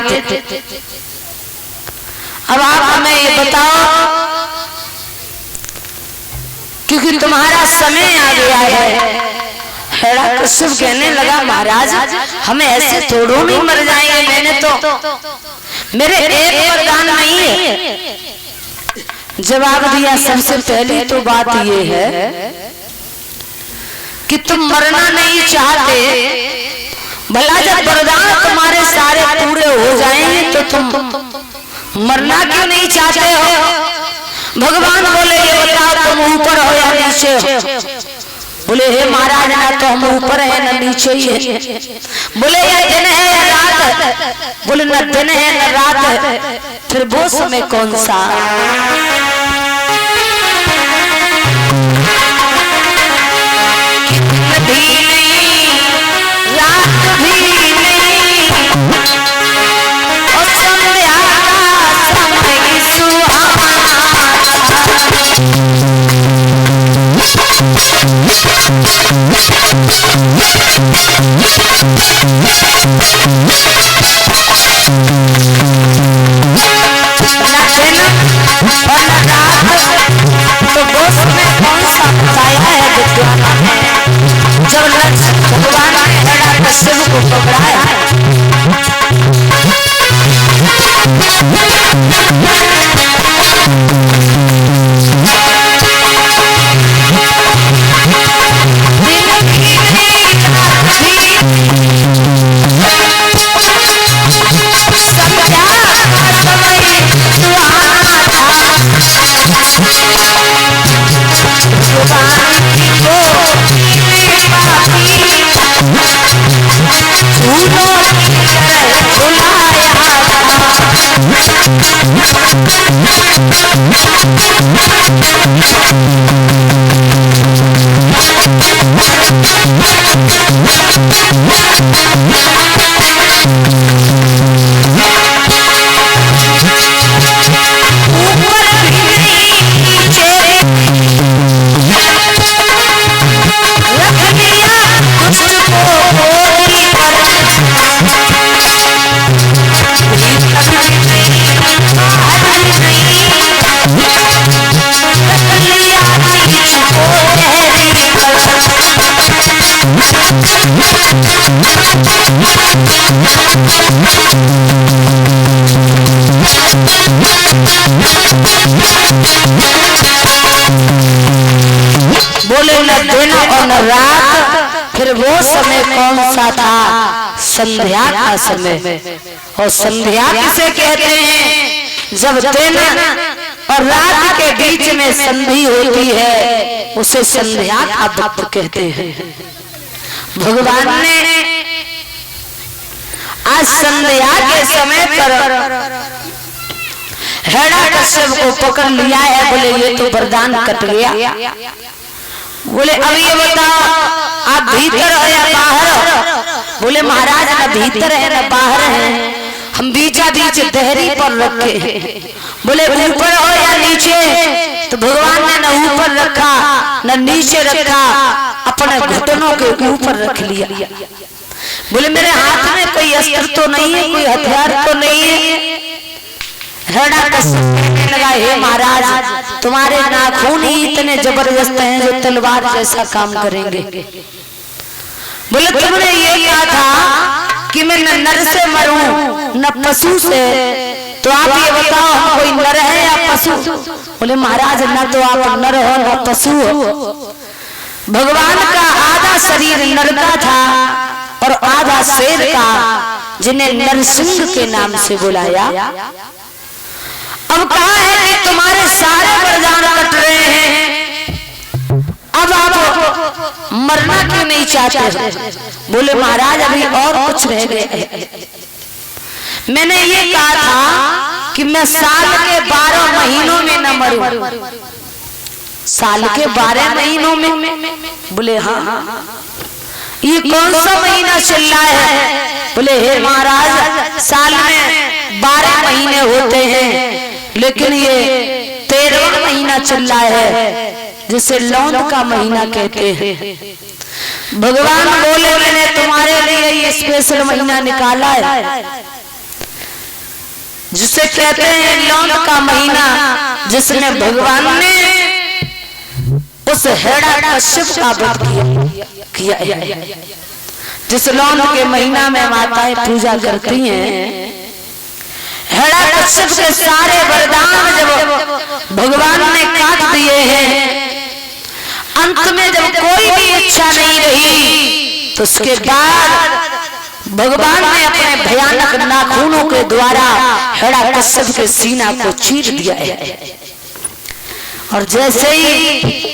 थे। अब आप हमें ये बताओ, क्योंकि तुम्हारा समय आ गया है। हिरण्यकश्यप कहने लगा महाराज हमें ऐसे थोड़ो नहीं मर जाएंगे, मैंने तो मेरे एक वरदान नहीं है। जवाब दिया सबसे पहली तो बात ये है कि तुम मरना नहीं चाहते, भला जब वरदान तुम्हारे सारे पूरे हो जाएंगे तो तुम मरना क्यों नहीं चाहते हो? भगवान बोले ये बताओ तुम ऊपर हो या नीचे हो? बोले हे महाराज ना तो हम ऊपर है ना नीचे ही है। बोले या दिन है या रात है? बोले न दिन है न रात है, फिर वो समय कौन सा? दिन भी नहीं रात भी नहीं और संध्या का समय सुहाना। तो वो समय कौन सा बताया है विद्वानों ने? जब भगवान ने हिरण्यकश्यप को पकड़ाया बोले न दिन और न रात, फिर वो समय कौन सा था? संध्या का समय। और संध्या किसे कहते हैं? जब दिन और रात के बीच में संधि होती है उसे संध्या का वक्त कहते हैं। भगवान ने आज संध्या के समय पर हिरण्यकश्यप को पकड़ लिया है। बोले ये तो वरदान कट गया। बोले अब ये बताओ आप भीतर हो या बाहर? बोले महाराज न भीतर है न बाहर है, हम बीचा बीच देहरी पर रखे। बोले ऊपर हो या नीचे? तो भगवान ने न ऊपर रखा न नीचे रखा, अपने घुटनों के ऊपर रख लिया। बोले मेरे हाथ में कोई अस्त्र तो नहीं है, कोई हथियार तो नहीं है? हिरण्यकश्यप कहने लगा हे महाराज तुम्हारे नाखून ही इतने जबरदस्त हैं जो तलवार जैसा काम करेंगे। बोले तुमने ये कहा था कि मैं न नर से मरूं न पशु से, तो आप ये बताओ हम कोई नर है या पशु? बोले महाराज न तो आप नर हो न पशु हो। भगवान का आधा शरीर नर का था और आधा शेर का, जिन्हें नरसिंह के नाम से बुलाया। अब कहा है कि तुम्हारे सारे वरदान कट रहे हैं, अब आप मरना क्यों नहीं चाहते? बोले महाराज अभी और कुछ रह गए। मैंने ये कहा था कि मैं साल के 12 महीनों में न मरूं। साल के 12 महीनों में? बोले हाँ। ये कौन सा महीना चल रहा है? बोले हे महाराज साल में 12 महीने होते हैं, लेकिन ये 13वां महीना चल रहा है जिसे लौंड का महीना कहते हैं। भगवान बोले मैंने तुम्हारे लिए ये स्पेशल महीना निकाला है, जिसे कहते हैं लौंड का महीना, जिसमें भगवान ने उस हिरण्यकश्यप का वध किया है। जिस लौंड के महीना में माताएं पूजा करती हैं, हिरण्यकश्यप के सारे वरदान जब भगवान ने काट दिए हैं, अंत में जब कोई भी इच्छा नहीं रही, तो उसके बाद भगवान ने अपने भयानक नाखूनों के द्वारा हिरण्यकश्यप के सीना को चीर दिया है। और जैसे ही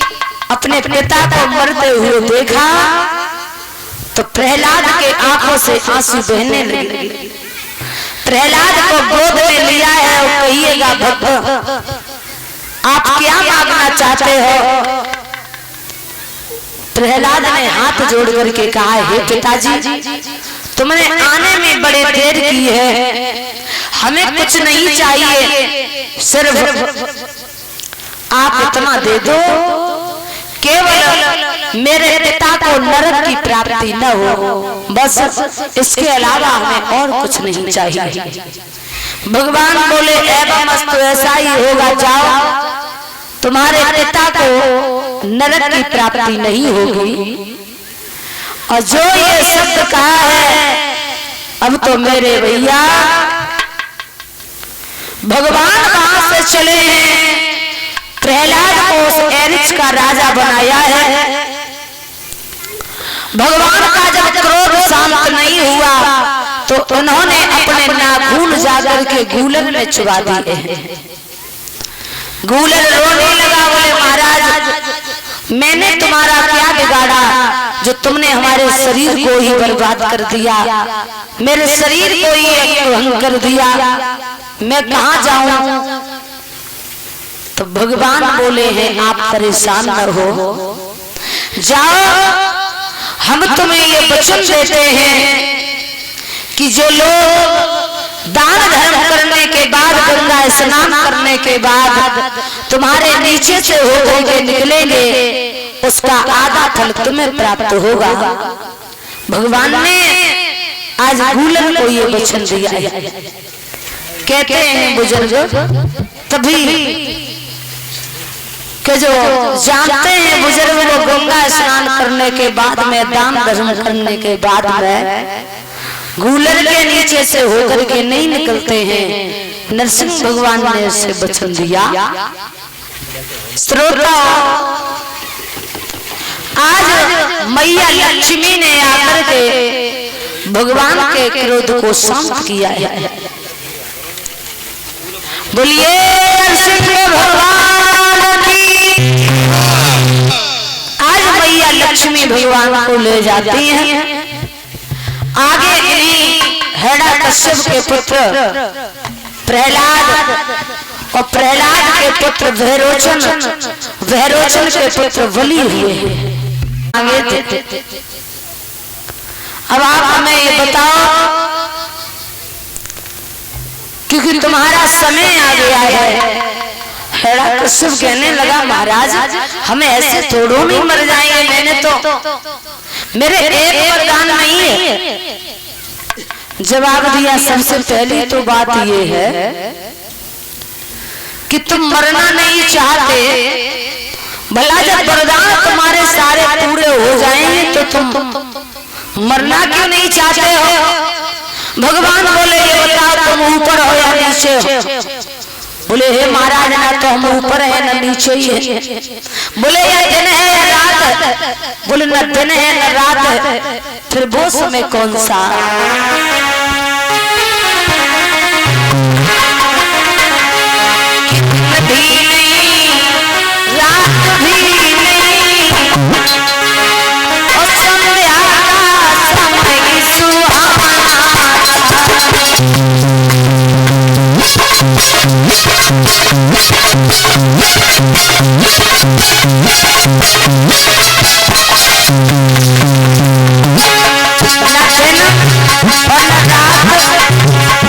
अपने पिता को मरते हुए देखा, तो प्रहलाद के आंखों से आंसू बहने लगे। प्रहलाद को गोद में लिया है और कहिएगा भक्त, आप क्या मांगना चाहते हो? प्रहलाद ने हाथ जोड़ करके कहा, हे पिताजी, तुमने आने में बड़े देर की है, हमें कुछ नहीं चाहिए, सिर्फ आप इतना दे दो, केवल मेरे पिता को नरक की प्राप्ति न हो, बस इसके अलावा हमें और कुछ नहीं चाहिए। भगवान बोले, एवं अस्तु, ऐसा ही होगा, जाओ, तुम्हारे पिता को नरक की प्राप्ति नहीं होगी। और जो ये शब्द कहा है, अब तो मेरे भैया भगवान कहां से चले हैं? प्रहलाद को उस एरिच का राजा बनाया है। भगवान का जब क्रोध शांत नहीं हुआ, तो उन्होंने अपने नाखून जाकर के गूलन में चुबा दिए हैं। गूलन रोने लगा, बोले महाराज, मैंने तुम्हारा क्या बिगाड़ा जो तुमने हमारे शरीर को ही बर्बाद कर दिया, मेरे शरीर को ही अपहरण कर दिया, मैं कहां जाऊं? तो भगवान बोले हैं, आप परेशान न हो, जाओ, हम तुम्हें ये वचन देते हैं कि जो लोग दान धर्म करने के बाद, गंगा स्नान करने के बाद तुम्हारे नीचे से होकर के निकलेंगे, उसका आधा फल तुम्हें प्राप्त होगा। भगवान ने आज गूलन को ये वचन दिया है। कहते हैं बुजुर्ग, तभी कि जो जानते हैं बुजुर्ग, वो गंगा स्नान करने के बाद में, दान धर्म करने के बाद में गूलन के नीचे से होकर के नहीं निकलते हैं। नरसिंह भगवान ने उसे वचन दिया। श्रोता, आज मैया लक्ष्मी ने आकर के भगवान के क्रोध को शांत किया है। बोलिए नरसिंह भगवान की। आज मैया लक्ष्मी भगवान को ले जाती हैं। आगे हिरण्यकश्यप के पुत्र प्रहलाद और प्रहलाद के पुत्र भैरोचन, भैरोचन के पुत्र बलि हुए आगे थे। अब आप हमें ये बताओ, क्योंकि तुम्हारा समय आ गया है। हिरण्यकश्यप कहने लगा, महाराज, हम ऐसे थोड़ों में मर जाएंगे, मैंने तो, मेरे एक वरदान नहीं है। जवाब दिया, सबसे पहली तो बात ये है कि तुम मरना नहीं चाहते, भला जब वरदान तुम्हारे सारे पूरे हो जाएंगे तो तुम मरना क्यों नहीं चाहते हो? भगवान बोले, ये बताओ, तुम ऊपर हो या नीचे हो? बोले, हे महाराज, ना तो हम ऊपर है ना नीचे ही है। बोले, या दिन है या रात है? बोले, न दिन है न रात है, फिर वो समय कौन सा? दिन भी नहीं, रात भी नहीं, और संध्या का समय सुहाना।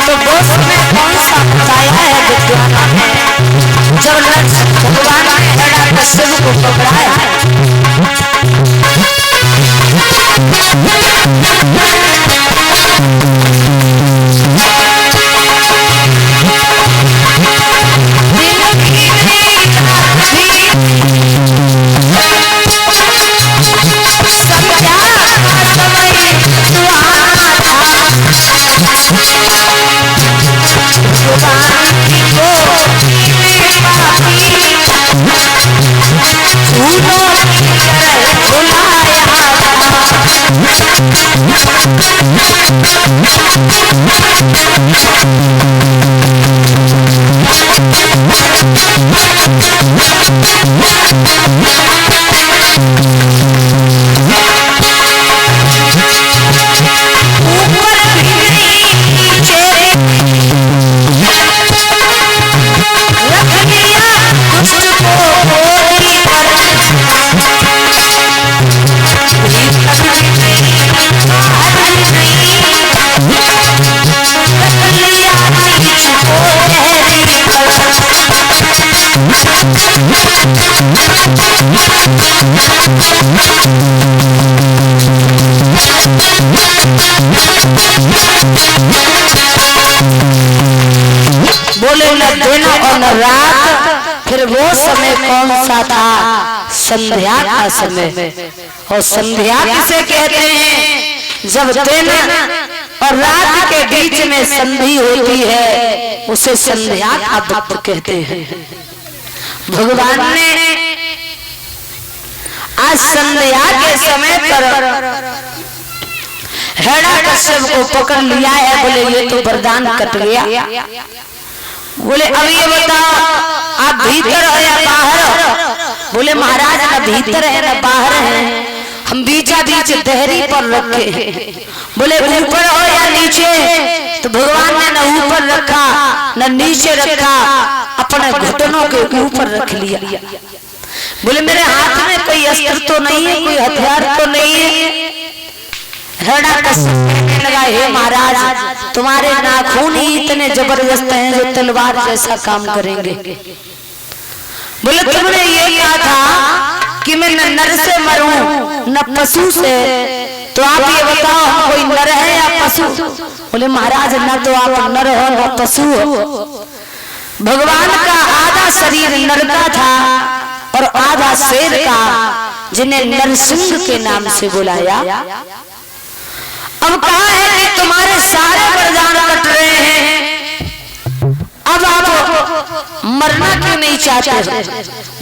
तो वो समय कौन सा बताया है विद्वानों ने, जब भगवान ने हिरण्यकश्यप को पकड़ाया है। बोले न दिन और न रात। फिर वो समय कौन सा था? संध्या का समय। और संध्या किसे कहते हैं? जब दिन और रात के बीच में संधि होती है उसे संध्या का वक्त कहते हैं। भगवान ने आज संध्या के समय पर हिरण्यकश्यप को पकड़ लिया है। बोले ये तो वरदान कट गया। बोले अब ये बताओ आप भीतर हो या बाहर? बोले महाराज न भीतर है न बाहर है, हम बीचा बीच देहरी पर रखे। बोले ऊपर हो या नीचे? तो भगवान ने न ऊपर रखा न नीचे रखा, अपने घुटनों के ऊपर रख लिया। बोले मेरे हाथ में कोई अस्त्र तो नहीं है, कोई हथियार तो नहीं है। हिरण्यकश्यप कहने लगा हे महाराज तुम्हारे नाखून ही इतने जबरदस्त हैं जो तलवार जैसा काम करेंगे। बोले तुमने ये कहा था कि मैं न नर से मरूं न पशु से, तो आप ये बताओ हम कोई नर है या पशु? बोले महाराज न तो आप नर हो न पशु हो। भगवान का आधा शरीर नर का था और आधा शेर का, जिन्हें नरसिंह के नाम से बुलाया। अब कहा है कि तुम्हारे सारे वरदान कट रहे हैं, अब आप मरना क्यों नहीं चाहते हो?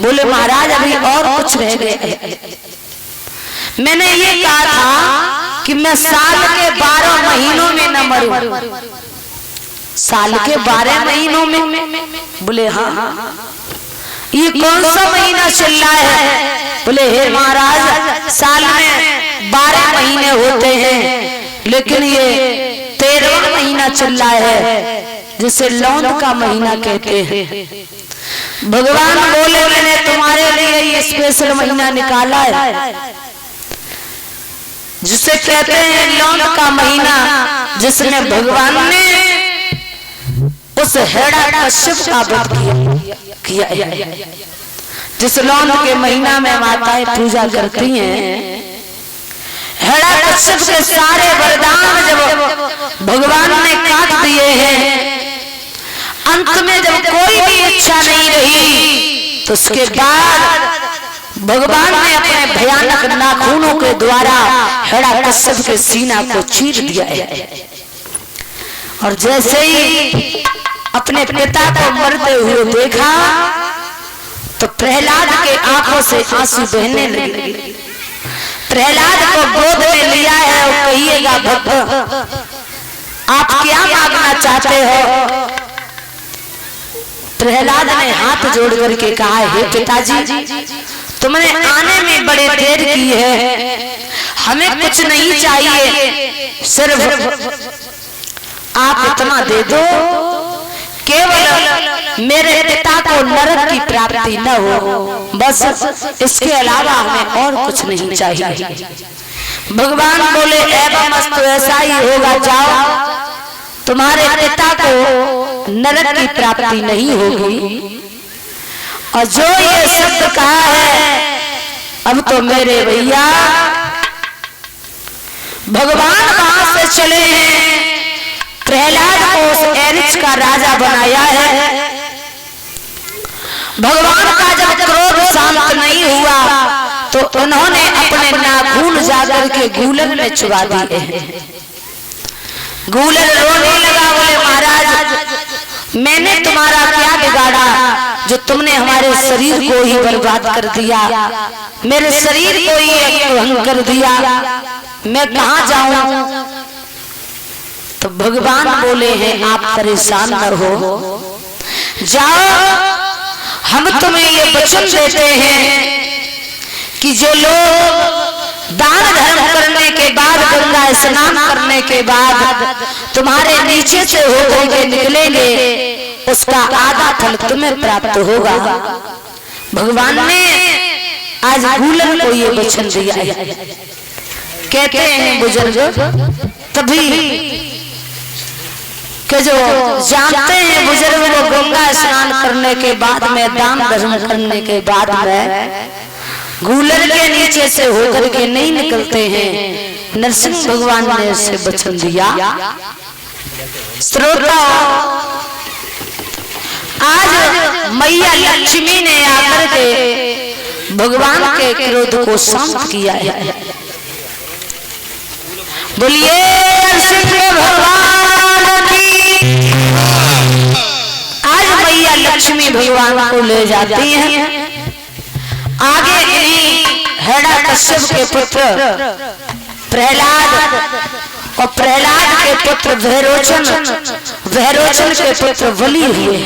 बोले महाराज अभी और कुछ रह गए। मैंने ये कहा था कि मैं साल के 12 महीनों में न मरूं। साल के 12 महीनों में? बोले हाँ। ये कौन सा महीना चल रहा है? बोले हे महाराज साल में 12 महीने होते हैं, लेकिन ये 13वां महीना चल रहा है जिसे लौंड का महीना कहते हैं। भगवान बोले मैंने तुम्हारे लिए ये स्पेशल महीना निकाला है जिसे कहते हैं लौंड का महीना, जिसमें भगवान ने उस हिरण्यकश्यप का वध किया है। जिस लौंड के महीना में माताएं पूजा करती हैं, हिरण्यकश्यप के सारे वरदान जब भगवान ने काट दिए हैं, अंत में जब कोई भी इच्छा नहीं रही तो उसके बाद भगवान ने अपने भयानक नाखूनों के द्वारा हिरण्यकश्यप के सीना को चीर दिया है। और जैसे ही अपने पिता को मरते हुए देखा तो प्रहलाद के आंखों से आंसू बहने लगे। प्रहलाद को गोद में लिया है और कहिएगा भक्त आप क्या मांगना चाहते हो? प्रहलाद ने हाथ जोड़ करके कहा हे पिताजी तुमने आने में बड़े देर की है, हमें कुछ नहीं चाहिए, सिर्फ आप इतना दे दो केवल मेरे पिता को नरक की प्राप्ति न हो, बस इसके अलावा हमें और कुछ नहीं चाहिए। भगवान बोले एवं अस्तु ऐसा ही होगा, जाओ तुम्हारे पिता को नरक की प्राप्ति नहीं होगी। और जो ये शब्द कहा है अब तो मेरे भैया भगवान वहां से चले हैं, प्रहलाद को उस एरिच का राजा बनाया है। भगवान का जब क्रोध शांत नहीं हुआ तो उन्होंने अपने नाखून जाकर के गूलन में चुबा दिए हैं। गूलन रोने लगा, बोले महाराज मैंने तुम्हारा क्या बिगाड़ा जो तुमने हमारे शरीर को ही बर्बाद कर दिया, मेरे शरीर को ही भंग कर दिया, मैं कहाँ जाऊं? तो भगवान बोले हैं आप परेशान न हो, जाओ हम तुम्हें ये वचन देते हैं कि जो लोग दान धर्म करने के बाद, गंगा स्नान करने के बाद तुम्हारे नीचे से होकर के निकलेंगे, उसका आधा फल तुम्हें प्राप्त होगा। भगवान ने आज गूलन को ये वचन दिया है। कहते हैं बुजुर्ग तभी कि जो जानते हैं बुजुर्ग वो गंगा स्नान करने के बाद में, दान धर्म करने के बाद में गूलर के नीचे से होकर के नहीं निकलते हैं। नरसिंह भगवान ने उसे वचन दिया। श्रोता, आज मैया लक्ष्मी ने आकर के भगवान के क्रोध को शांत किया है। बोलिए नरसिंह भगवान की। आज मैया लक्ष्मी भगवान को ले जाती हैं। आगे इन्हीं हिरण्यकश्यप के पुत्र प्रहलाद और प्रहलाद के पुत्र भैरोचन, भैरोचन के पुत्र बलि हुए।